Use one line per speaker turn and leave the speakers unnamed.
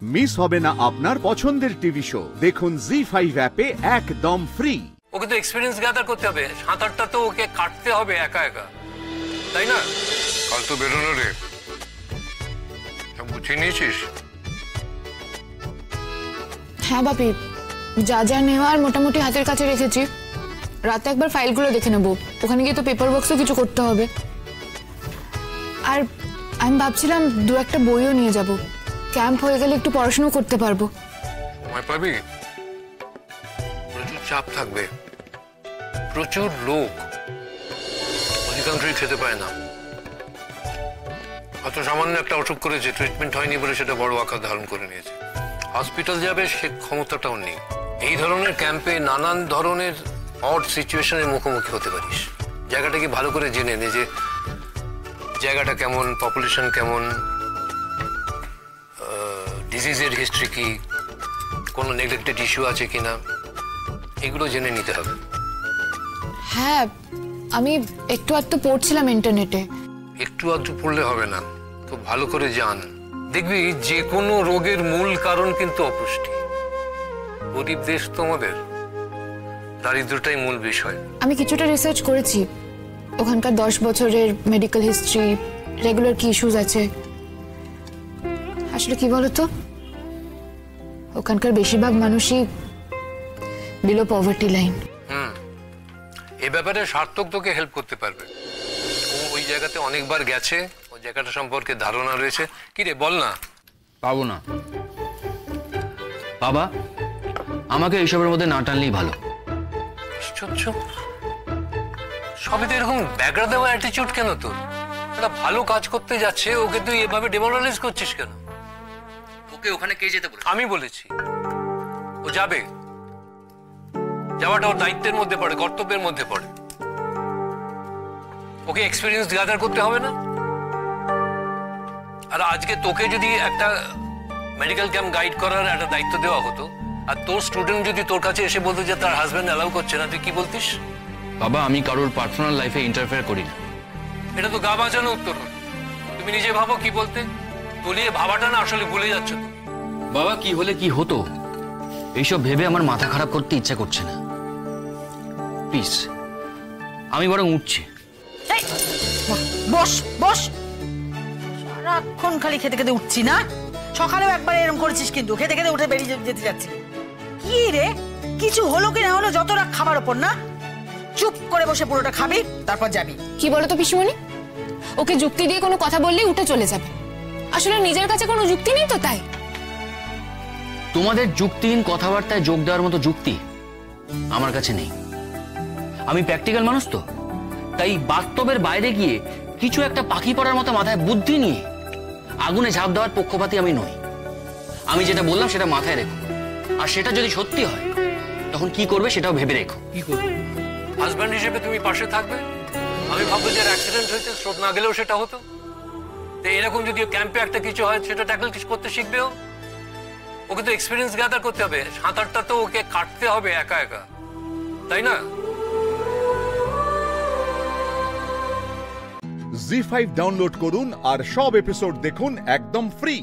Miss হবে না আপনার পছন্দের টিভি শো। দেখুন জি5 অ্যাপে একদম ফ্রি।
ওকে তো এক্সপেরিয়েন্স গ্যাদার করতে হবে, সাঁতারটা তো ওকে কাটতে হবে একা একা, তাই না?
কাল তো বেরোনো রে, সব গুছিয়ে নিয়েছিস?
হ্যাঁ বাপি, যা যা নেওয়ার মোটামুটি হাতের কাছে রেখেছি। রাতে একবার ফাইলগুলো দেখে নেবো, ওখানে গিয়ে তো পেপার বক্সও কিছু করতে হবে। আর আমি ভাবছিলাম দু একটা বইও নিয়ে যাব, ক্যাম্প হয়ে গেলে একটু পড়াশোনা করতে পারবো।
সময় পাবি? প্রচুর চাপ থাকবে, প্রচুর লোক, অধিকাংশই খেতে পায় না। অত সামান্য একটা অসুখ করেছে, ট্রিটমেন্ট হয়নি বলে সেটা বড় আকার ধারণ করে নিয়েছে। হসপিটাল যাবে সে ক্ষমতাটাও নেই। এই ধরনের ক্যাম্পে নানান ধরনের অড সিচুয়েশনের মুখোমুখি হতে পারিস। জায়গাটাকে ভালো করে জেনে নে যে জায়গাটা কেমন, পপুলেশন কেমন, ডিজিজের হিস্ট্রি কি, কোনো নেগলেক্টেড ইস্যু আছে কিনা, এগুলো জেনে নিতে হবে।
হ্যাঁ, আমি একটু আধটু পড়ছিলাম ইন্টারনেটে।
একটু আধটু পড়লে হবে না, খুব ভালো করে জান। দেখবি যে কোনো রোগের মূল কারণ কিন্তু অপুষ্টি। গরিব দেশ তো আমাদের, দারিদ্রটাই মূল বিষয়।
আমি কিছুটা রিসার্চ করেছি, ওখানকার 10 বছরের মেডিকেল হিস্ট্রি, রেগুলার কি ইস্যুস আছে। আসলে কি বলতো, ওখানকার বেশিরভাগ মানুষই বিলো পভার্টি লাইন।
এ ব্যাপারে সার্থক তোকে হেল্প করতে পারবে। ও ওই জায়গাতে অনেকবার গেছে, ওই জায়গাটা সম্পর্কে ধারণা রয়েছে। কি রে, বল না।
পাবো না বাবা, আমাকে এইসবের মধ্যে না টানলেই ভালো।
আশ্চর্য, সবই তো এরকম ব্যাগড়া দেওয়া অ্যাটিটিউড কেন তোর? একটা ভালো কাজ করতে যাচ্ছে, ওকে তুই এভাবে ডেমোরালাইজ করছিস কেন?
ওকে ওখানে কে যেতে বলে?
আমি বলেছি ও যাবে, যাওয়াটা ওর দায়িত্বের মধ্যে পড়ে, কর্তব্যের মধ্যে পড়ে। ওকে এক্সপেরিয়েন্স গ্যাদার করতে হবে না? আর আজকে তোকে যদি একটা মেডিকেল ক্যাম্প গাইড করার একটা দায়িত্ব দেওয়া হতো, আর তোর স্টুডেন্ট যদি তোর কাছে এসে বলতো যে তার হাজবেন্ড অ্যালাউ করছে না, তুই কি বলতিস?
বাবা, আমি কারোর পার্সোনাল লাইফে ইন্টারফেয়ার করি না।
এটা তো গা বাঁচানো উত্তর। তুমি নিজে ভাবো কি বলতে, তলিয়ে ভাবাটা না আসলে ভুলে যাচ্ছ তো।
বাবা, কি হলে কি হতো এইসব ভেবে আমার মাথা খারাপ করতে ইচ্ছা করছে না। প্লিজ, আমি বরং উঠছি।
বস বস, সারাক্ষণ খালি খেতে খেতে উঠছি না? সকালেও একবার এরকম করেছিস, কিন্তু খেতে খেতে উঠে বেরিয়ে যেতে যাচ্ছি। কি রে, কিছু হলো কি না হলো যত রাগ খাবার ওপর না? চুপ করে বসে পুরোটা খাবি, তারপর যাবি।
কি বলো তো পিসিমণি, ওকে যুক্তি দিয়ে কোনো কথা বললেই উঠে চলে যাবে। আসলে নিজের কাছে কোনো যুক্তি নেই তো, তাই।
তোমাদের যুক্তিহীন কথাবার্তায় যোগ দেওয়ার মতো যুক্তি আমার কাছে নেই। আমি প্র্যাকটিক্যাল মানুষ তো, তাই বাস্তবের বাইরে গিয়ে কিছু একটা পাখি পড়ার মতো মাথায় বুদ্ধি নিয়ে আগুনে ঝাঁপ দেওয়ার পক্ষপাতী আমি নই। আমি যেটা বললাম সেটা মাথায় রেখো, আর সেটা যদি সত্যি হয় তখন কি করবে সেটাও ভেবে রেখো।
কি করবে? হাজব্যান্ড হিসেবে তুমি পাশে থাকবে। আমি ভাববো যে অ্যাক্সিডেন্ট হয়েছে, স্রোত না গেলেও সেটা হতো। তো এরকম যদি ক্যাম্পে একটা কিছু হয়, সেটা ট্যাকল করতে শিখবেও। ওকে তো এক্সপিরিয়েন্স গ্যাদার করতে হবে, সাঁতারটা তো ওকে কাটতে হবে একা একা, তাই না?
জি5 ডাউনলোড করুন আর সব এপিসোড দেখুন একদম ফ্রি।